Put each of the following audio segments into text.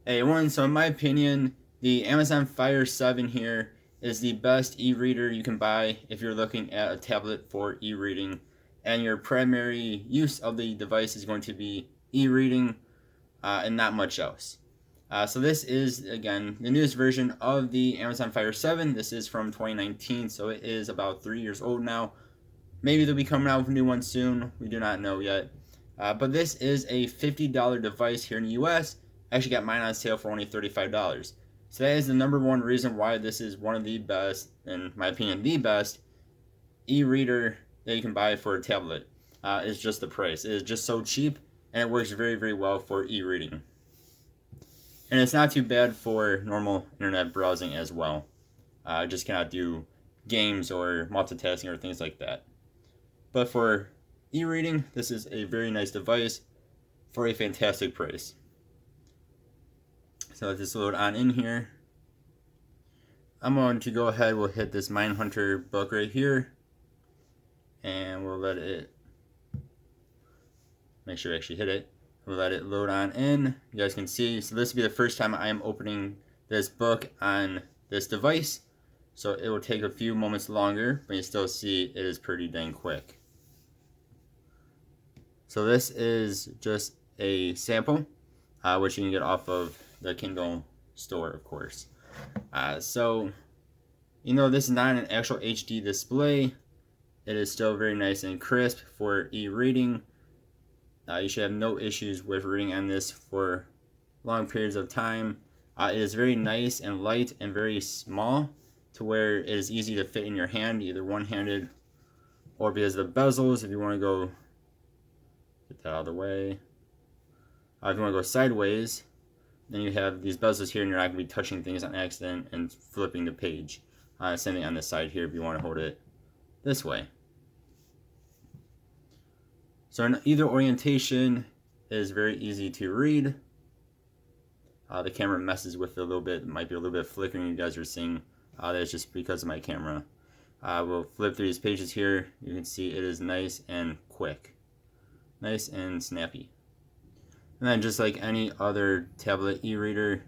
Hey everyone, so in my opinion, the Amazon Fire 7 here is the best e-reader you can buy if you're looking at a tablet for e-reading and your primary use of the device is going to be e-reading and not much else. So this is, again, the newest version of the Amazon Fire 7. This is from 2019, so it is about 3 years old now. Maybe they'll be coming out with a new one soon. We do not know yet. But this is a $50 device here in the US. I actually got mine on sale for only $35. So that is the number one reason why this is one of the best, in my opinion, the best e-reader that you can buy for a tablet. Is just the price. It is just so cheap, and it works very, very well for e-reading. And it's not too bad for normal internet browsing as well. Just cannot do games or multitasking or things like that. But for e-reading, this is a very nice device for a fantastic price. So let's just load on in here. I'm going to go ahead, we'll hit this Mindhunter book right here. And we'll let it, make sure I actually hit it. We'll let it load on in. You guys can see, so this will be the first time I am opening this book on this device. So it will take a few moments longer, but you still see it is pretty dang quick. So this is just a sample, which you can get off of the Kindle store, of course. So, this is not an actual HD display. It is still very nice and crisp for e-reading. You should have no issues with reading on this for long periods of time. It is very nice and light and very small to where it is easy to fit in your hand, either one-handed or because of the bezels, if you want to go, get that out of the way. If you want to go sideways, then you have these bezels here and you're not going to be touching things on accident and flipping the page. Same thing on the side here if you want to hold it this way. So in either orientation is very easy to read. The camera messes with it a little bit. It might be a little bit flickering you guys are seeing. That's just because of my camera. We'll flip through these pages here. You can see it is nice and quick. Nice and snappy. And then just like any other tablet e-reader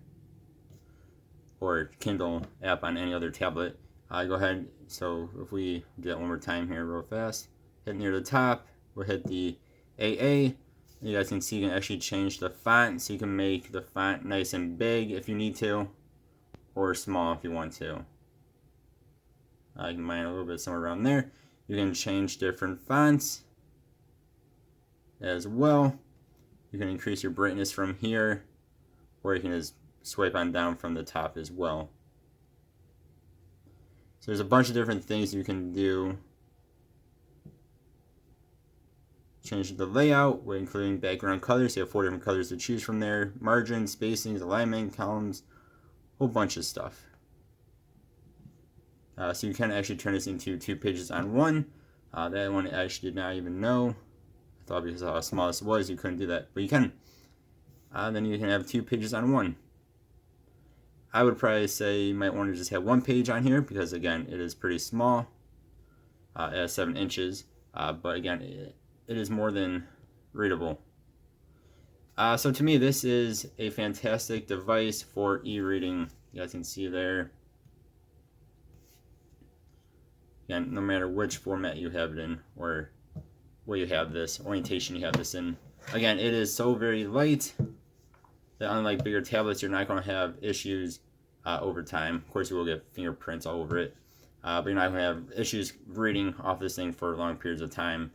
or Kindle app on any other tablet, go ahead. So if we do that one more time here real fast, hit near the top, we'll hit the AA. You guys can see you can actually change the font, so you can make the font nice and big if you need to, or small if you want to. You can mine a little bit somewhere around there. You can change different fonts as well. You can increase your brightness from here, or you can just swipe on down from the top as well. So there's a bunch of different things you can do. Change the layout, we're including background colors. You have 4 different colors to choose from there. Margin, spacings, alignment, columns, a whole bunch of stuff. So you can actually turn this into 2 pages on one. That one I actually did not even know. I thought because of how small this was, you couldn't do that. But you can. Then you can have 2 pages on one. I would probably say you might want to just have 1 page on here because, again, it is pretty small at 7 inches. But again, it is more than readable. So to me, this is a fantastic device for e-reading. You guys can see there. Again, no matter which format you have it in or where you have this, orientation you have this in. Again, it is so very light that unlike bigger tablets, you're not going to have issues over time. Of course, you will get fingerprints all over it. But you're not going to have issues reading off this thing for long periods of time.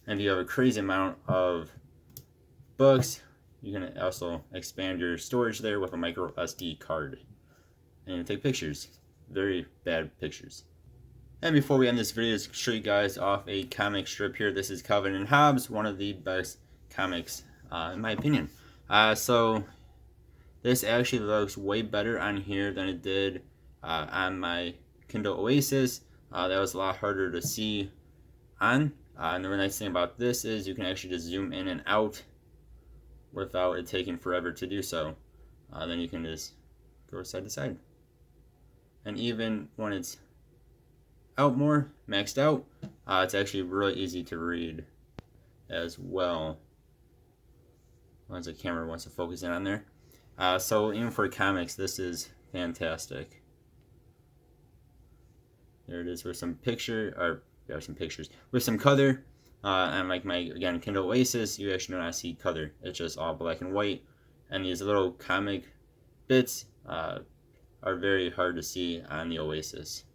And if you have a crazy amount of books, you can also expand your storage there with a micro SD card. And you take pictures. Very bad pictures. And before we end this video, let's show you guys off a comic strip here. This is Calvin and Hobbes, one of the best comics, in my opinion. So this actually looks way better on here than it did on my Kindle Oasis. That was a lot harder to see on. And the really nice thing about this is you can actually just zoom in and out without it taking forever to do so. Then you can just go side to side. And even when it's out more, maxed out, it's actually really easy to read as well. as the camera wants to focus in on there. So even for comics, this is fantastic. There it is with some pictures with some color. And like my, again, Kindle Oasis, you actually do not see color. It's just all black and white. And these little comic bits are very hard to see on the Oasis.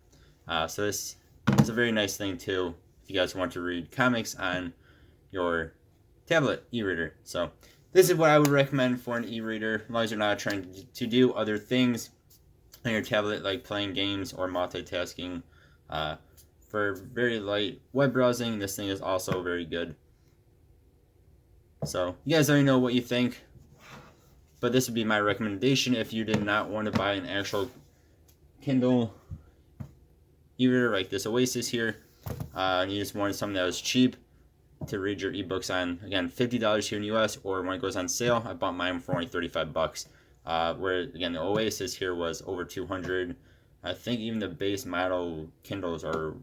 So this is a very nice thing too if you guys want to read comics on your tablet e-reader. So this is what I would recommend for an e-reader, as long as you're not trying to do other things on your tablet like playing games or multitasking. For very light web browsing, this thing is also very good. So you guys already know what you think, but this would be my recommendation if you did not want to buy an actual Kindle e-reader like this Oasis here. And you just wanted something that was cheap to read your ebooks on. Again, $50 here in the US, or when it goes on sale, I bought mine for only $35. Where again, the Oasis here was over $200. I think even the base model Kindles are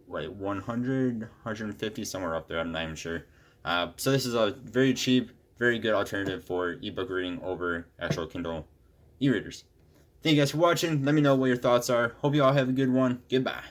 like $100, $150, somewhere up there. I'm not even sure. So this is a very cheap, very good alternative for ebook reading over actual Kindle e-readers. Thank you guys for watching. Let me know what your thoughts are. Hope you all have a good one. Goodbye.